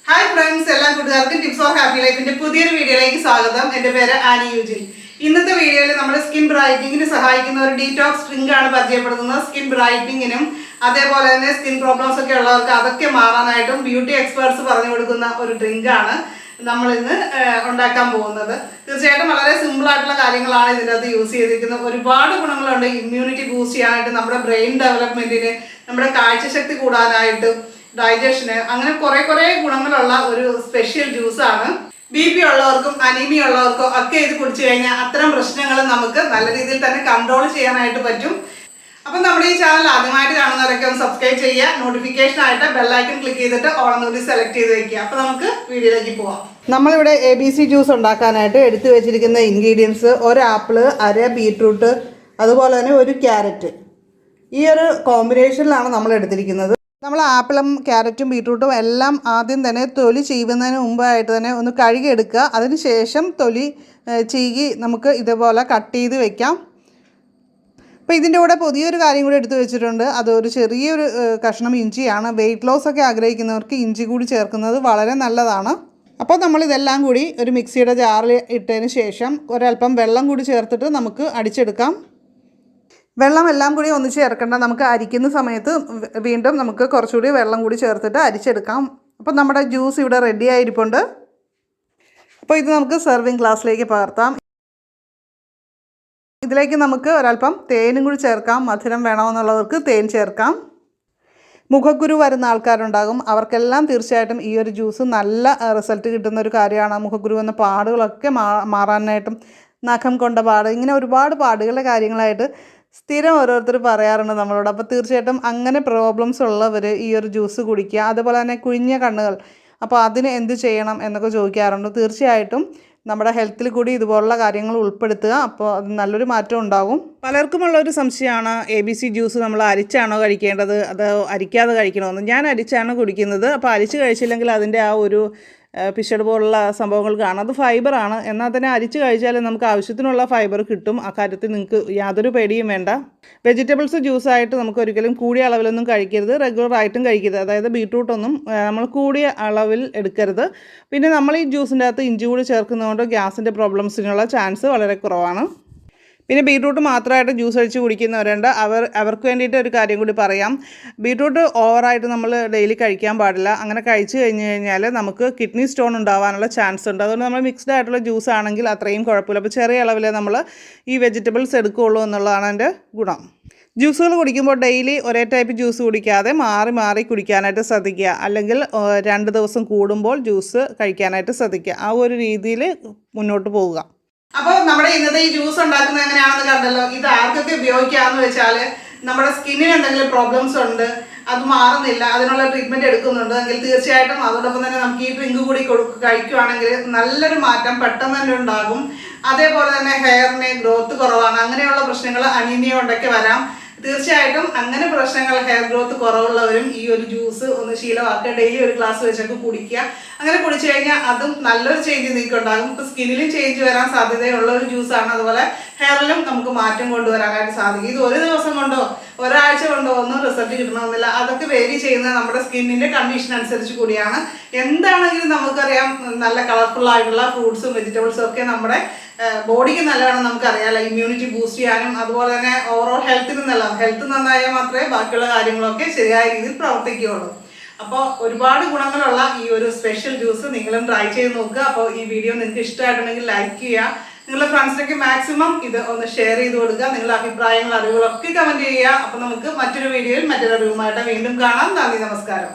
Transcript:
Hi friends, എല്ലാ കൂട്ടുകാർക്കും tips of happy ലൈഫിന്റെ പുതിയൊരു വീഡിയോയിലേക്ക് സ്വാഗതം. എൻ്റെ പേര് ആനി യൂജിൽ. ഇന്നത്തെ വീഡിയോയിൽ നമ്മുടെ സ്കിൻ ബ്രൈറ്റനിങ്ങിന് സഹായിക്കുന്ന ഒരു ഡീറ്റോക്സ് ഡ്രിങ്ക് ആണ് പരിചയപ്പെടുത്തുന്നത്. സ്കിൻ ബ്രൈറ്റനിങ്ങിനും അതേപോലെ തന്നെ സ്കിൻ പ്രോബ്ലംസ് ഒക്കെ ഉള്ളവർക്ക് അതൊക്കെ മാറാനായിട്ടും ബ്യൂട്ടി എക്സ്പേർട്സ് പറഞ്ഞു കൊടുക്കുന്ന ഒരു ഡ്രിങ്ക് ആണ് നമ്മൾ ഇന്ന് ഉണ്ടാക്കാൻ പോകുന്നത്. തീർച്ചയായിട്ടും വളരെ സിമ്പിൾ ആയിട്ടുള്ള കാര്യങ്ങളാണ് ഇതിൻ്റെ അകത്ത് യൂസ് ചെയ്തിരിക്കുന്നത്. ഒരുപാട് ഗുണങ്ങളുണ്ട്. ഇമ്മ്യൂണിറ്റി ബൂസ്റ്റ് ചെയ്യാനായിട്ട്, നമ്മുടെ ബ്രെയിൻ ഡെവലപ്മെന്റിന്, നമ്മുടെ കാഴ്ചശക്തി കൂടാനായിട്ട്, ഡൈജഷന്, അങ്ങനെ കുറെ ഗുണങ്ങളുള്ള ഒരു സ്പെഷ്യൽ ജ്യൂസാണ്. BP ഉള്ളവർക്കും അനീമിയ ഉള്ളവർക്കും ഒക്കെ ഇത് കുടിച്ചു കഴിഞ്ഞാൽ അത്തരം പ്രശ്നങ്ങൾ നമുക്ക് നല്ല രീതിയിൽ തന്നെ കൺട്രോൾ ചെയ്യാനായിട്ട് പറ്റും. അപ്പം നമ്മുടെ ഈ ചാനൽ ആദ്യമായിട്ട് കാണുന്നവരൊക്കെ ഒന്ന് സബ്സ്ക്രൈബ് ചെയ്യുക. നോട്ടിഫിക്കേഷൻ ആയിട്ട് ബെല്ലൈക്കൺ ക്ലിക്ക് ചെയ്തിട്ട് ഓളെന്നൂടി സെലക്ട് ചെയ്ത് വെക്കുക. അപ്പോൾ നമുക്ക് വീഡിയോയിലേക്ക് പോവാം. നമ്മളിവിടെ ABC ജ്യൂസ് ഉണ്ടാക്കാനായിട്ട് എടുത്തു വെച്ചിരിക്കുന്ന ഇൻഗ്രീഡിയൻസ്: ഒരു ആപ്പിള്, അര ബീട്രൂട്ട്, അതുപോലെ തന്നെ ഒരു ക്യാരറ്റ്. ഈ ഒരു കോമ്പിനേഷനിലാണ് നമ്മൾ എടുത്തിരിക്കുന്നത്. നമ്മൾ ആപ്പിളും ക്യാരറ്റും ബീട്രൂട്ടും എല്ലാം ആദ്യം തന്നെ തൊലി ചീവുന്നതിന് മുമ്പായിട്ട് തന്നെ ഒന്ന് കഴുകിയെടുക്കുക. അതിന് ശേഷം തൊലി ചീകി നമുക്ക് ഇതുപോലെ കട്ട് ചെയ്ത് വെക്കാം. അപ്പോൾ ഇതിൻ്റെ കൂടെ പുതിയൊരു കാര്യം കൂടി എടുത്തു വെച്ചിട്ടുണ്ട്. അതൊരു ചെറിയൊരു കഷ്ണം ഇഞ്ചിയാണ്. വെയിറ്റ് ലോസ് ഒക്കെ ആഗ്രഹിക്കുന്നവർക്ക് ഇഞ്ചി കൂടി ചേർക്കുന്നത് വളരെ നല്ലതാണ്. അപ്പോൾ നമ്മളിതെല്ലാം കൂടി ഒരു മിക്സിയുടെ ജാറിൽ ഇട്ടതിന് ശേഷം ഒരല്പം വെള്ളം കൂടി ചേർത്തിട്ട് നമുക്ക് അടിച്ചെടുക്കാം. വെള്ളം എല്ലാം കൂടി ഒന്നിച്ച് ചേർക്കേണ്ട. നമുക്ക് അരിക്കുന്ന സമയത്ത് വീണ്ടും നമുക്ക് കുറച്ചുകൂടി വെള്ളം കൂടി ചേർത്തിട്ട് അരിച്ചെടുക്കാം. അപ്പോൾ നമ്മുടെ ജ്യൂസ് ഇവിടെ റെഡി ആയിരിപ്പുണ്ട്. അപ്പോൾ ഇത് നമുക്ക് സെർവിങ് ഗ്ലാസ്സിലേക്ക് പകർത്താം. ഇതിലേക്ക് നമുക്ക് ഒരല്പം തേനും കൂടി ചേർക്കാം. മധുരം വേണമെന്നുള്ളവർക്ക് തേൻ ചേർക്കാം. മുഖക്കുരു വരുന്ന ആൾക്കാരുണ്ടാകും. അവർക്കെല്ലാം തീർച്ചയായിട്ടും ഈ ഒരു ജ്യൂസ് നല്ല റിസൾട്ട് കിട്ടുന്ന ഒരു കാര്യമാണ്. മുഖക്കുരു വന്ന പാടുകളൊക്കെ മാറാനായിട്ടും, നഖം കൊണ്ട പാട്, ഇങ്ങനെ ഒരുപാട് പാടുകളുടെ കാര്യങ്ങളായിട്ട് സ്ഥിരം ഓരോരുത്തർ പറയാറുണ്ട് നമ്മളോട്. അപ്പോൾ തീർച്ചയായിട്ടും അങ്ങനെ പ്രോബ്ലംസ് ഉള്ളവർ ഈ ഒരു ജ്യൂസ് കുടിക്കുക. അതുപോലെ തന്നെ കുഴിഞ്ഞ കണ്ണുകൾ, അപ്പോൾ അതിന് എന്ത് ചെയ്യണം എന്നൊക്കെ ചോദിക്കാറുണ്ട്. തീർച്ചയായിട്ടും നമ്മുടെ ഹെൽത്തിൽ കൂടി ഇതുപോലുള്ള കാര്യങ്ങൾ ഉൾപ്പെടുത്തുക. അപ്പോൾ അത് നല്ലൊരു മാറ്റം ഉണ്ടാകും. പലർക്കുമുള്ളൊരു സംശയമാണ്, ABC ജ്യൂസ് നമ്മൾ അരിച്ചാണോ കഴിക്കേണ്ടത് അതോ അരിക്കാതെ കഴിക്കണമെന്ന്. ഞാൻ അരിച്ചാണ് കുടിക്കുന്നത്. അപ്പോൾ അരിച്ച് കഴിച്ചില്ലെങ്കിൽ അതിൻ്റെ ആ ഒരു പിശട് പോലുള്ള സംഭവങ്ങൾ കാണാം. അത് ഫൈബറാണ്. എന്നാൽ തന്നെ അരിച്ച് കഴിച്ചാൽ നമുക്ക് ആവശ്യത്തിനുള്ള ഫൈബർ കിട്ടും. ആ കാര്യത്തിൽ നിങ്ങൾക്ക് യാതൊരു പേടിയും വേണ്ട. വെജിറ്റബിൾസ് ജ്യൂസായിട്ട് നമുക്ക് ഒരിക്കലും കൂടിയ അളവിലൊന്നും കഴിക്കരുത്. റെഗുലറായിട്ടും കഴിക്കരുത്. അതായത് ബീട്രൂട്ടൊന്നും നമ്മൾ കൂടിയ അളവിൽ എടുക്കരുത്. പിന്നെ നമ്മൾ ഈ ജ്യൂസിൻ്റെ അകത്ത് ഇഞ്ചി കൂടി ചേർക്കുന്നതുകൊണ്ട് ഗ്യാസിൻ്റെ പ്രോബ്ലംസിനുള്ള ചാൻസ് വളരെ കുറവാണ്. പിന്നെ ബീട്രൂട്ട് മാത്രമായിട്ട് ജ്യൂസ് അടിച്ച് കുടിക്കുന്നവരുണ്ട്. അവർക്ക് വേണ്ടിയിട്ട് ഒരു കാര്യം കൂടി പറയാം. ബീട്രൂട്ട് ഓവറായിട്ട് നമ്മൾ ഡെയിലി കഴിക്കാൻ പാടില്ല. അങ്ങനെ കഴിച്ചു കഴിഞ്ഞ് കഴിഞ്ഞാൽ നമുക്ക് കിഡ്നി സ്റ്റോൺ ഉണ്ടാവാനുള്ള ചാൻസ് ഉണ്ട്. അതുകൊണ്ട് നമ്മൾ മിക്സ്ഡ് ആയിട്ടുള്ള ജ്യൂസ് ആണെങ്കിൽ അത്രയും കുഴപ്പമില്ല. അപ്പോൾ ചെറിയ അളവിൽ നമ്മൾ ഈ വെജിറ്റബിൾസ് എടുക്കുകയുള്ളൂ എന്നുള്ളതാണ് എൻ്റെ ഗുണം. ജ്യൂസുകൾ കുടിക്കുമ്പോൾ ഡെയിലി ഒരേ ടൈപ്പ് ജ്യൂസ് കുടിക്കാതെ മാറി മാറി കുടിക്കാനായിട്ട് ശ്രദ്ധിക്കുക. അല്ലെങ്കിൽ 2 ദിവസം കൂടുമ്പോൾ ജ്യൂസ് കഴിക്കാനായിട്ട് ശ്രദ്ധിക്കുക. ആ ഒരു രീതിയിൽ മുന്നോട്ട് പോവുക. അപ്പോൾ നമ്മുടെ ഇന്നത്തെ ഈ ജ്യൂസ് ഉണ്ടാക്കുന്നത് എങ്ങനെയാണെന്ന് കണ്ടല്ലോ. ഇത് ആർക്കൊക്കെ ഉപയോഗിക്കാമെന്ന് വെച്ചാൽ, നമ്മുടെ സ്കിന്നിന് എന്തെങ്കിലും പ്രോബ്ലംസ് ഉണ്ട്, അത് മാറുന്നില്ല, അതിനുള്ള ട്രീറ്റ്മെൻറ്റ് എടുക്കുന്നുണ്ട് എങ്കിൽ തീർച്ചയായിട്ടും അതോടൊപ്പം തന്നെ നമുക്ക് ഈ ഡ്രിങ്ക് കൂടി കഴിക്കുകയാണെങ്കിൽ നല്ലൊരു മാറ്റം പെട്ടെന്ന് തന്നെ ഉണ്ടാകും. അതേപോലെ തന്നെ ഹെയറിന് ഗ്രോത്ത് കുറവാണ്, അങ്ങനെയുള്ള പ്രശ്നങ്ങൾ, അനീമിയ കൊണ്ടൊക്കെ വരാം. തീർച്ചയായിട്ടും അങ്ങനെ പ്രശ്നങ്ങൾ, ഹെയർ ഗ്രോത്ത് കുറവുള്ളവരും ഈ ഒരു ജ്യൂസ് ഒന്ന് ശീലമാക്കുക. ഡെയിലി ഒരു ഗ്ലാസ് വെച്ചൊക്കെ കുടിക്കുക. അങ്ങനെ കുടിച്ചു കഴിഞ്ഞാൽ അതും നല്ലൊരു ചേഞ്ച് നിങ്ങൾക്ക് ഉണ്ടാകും. ഇപ്പോൾ സ്കിന്നിലും ചേഞ്ച് വരാൻ സാധ്യതയുള്ള ഒരു ജ്യൂസാണ്. അതുപോലെ ഹെയറിലും നമുക്ക് മാറ്റം കൊണ്ടുവരാനായിട്ട് സാധിക്കും. ഇത് ഒരു ദിവസം കൊണ്ടോ ഒരാഴ്ച കൊണ്ടോ ഒന്നും റിസൾട്ട് കിട്ടണമെന്നില്ല. അതൊക്കെ വേരി ചെയ്യുന്നത് നമ്മുടെ സ്കിന്നിൻ്റെ കണ്ടീഷൻ അനുസരിച്ച് കൂടിയാണ്. എന്താണെങ്കിലും നമുക്കറിയാം, നല്ല കളർഫുൾ ആയിട്ടുള്ള ഫ്രൂട്ട്സും വെജിറ്റബിൾസും ഒക്കെ നമ്മുടെ ബോഡിക്ക് നല്ലതാണെന്ന് നമുക്കറിയാമല്ലോ. ഇമ്മ്യൂണിറ്റി ബൂസ്റ്റ് ചെയ്യാനും അതുപോലെ തന്നെ ഓവറോൾ ഹെൽത്തിന് നല്ലതാണ്. ഹെൽത്ത് നന്നായാൽ മാത്രമേ ബാക്കിയുള്ള കാര്യങ്ങളൊക്കെ ശരിയായ രീതിയിൽ പ്രവർത്തിക്കുകയുള്ളൂ. അപ്പോൾ ഒരുപാട് ഗുണങ്ങളുള്ള ഈ ഒരു സ്പെഷ്യൽ ജ്യൂസ് നിങ്ങളും ട്രൈ ചെയ്ത് നോക്കുക. അപ്പോൾ ഈ വീഡിയോ നിങ്ങൾക്ക് ഇഷ്ടമായിട്ടുണ്ടെങ്കിൽ ലൈക്ക് ചെയ്യുക. നിങ്ങളുടെ ഫ്രണ്ട്സിനൊക്കെ മാക്സിമം ഇത് ഒന്ന് ഷെയർ ചെയ്ത് കൊടുക്കുക. നിങ്ങളുടെ അഭിപ്രായങ്ങൾ, അറിവുകളൊക്കെ കമൻറ്റ് ചെയ്യുക. അപ്പോൾ നമുക്ക് മറ്റൊരു വീഡിയോയിൽ മറ്റൊരു അറിവുമായിട്ട് വീണ്ടും കാണാം. നന്ദി, നമസ്കാരം.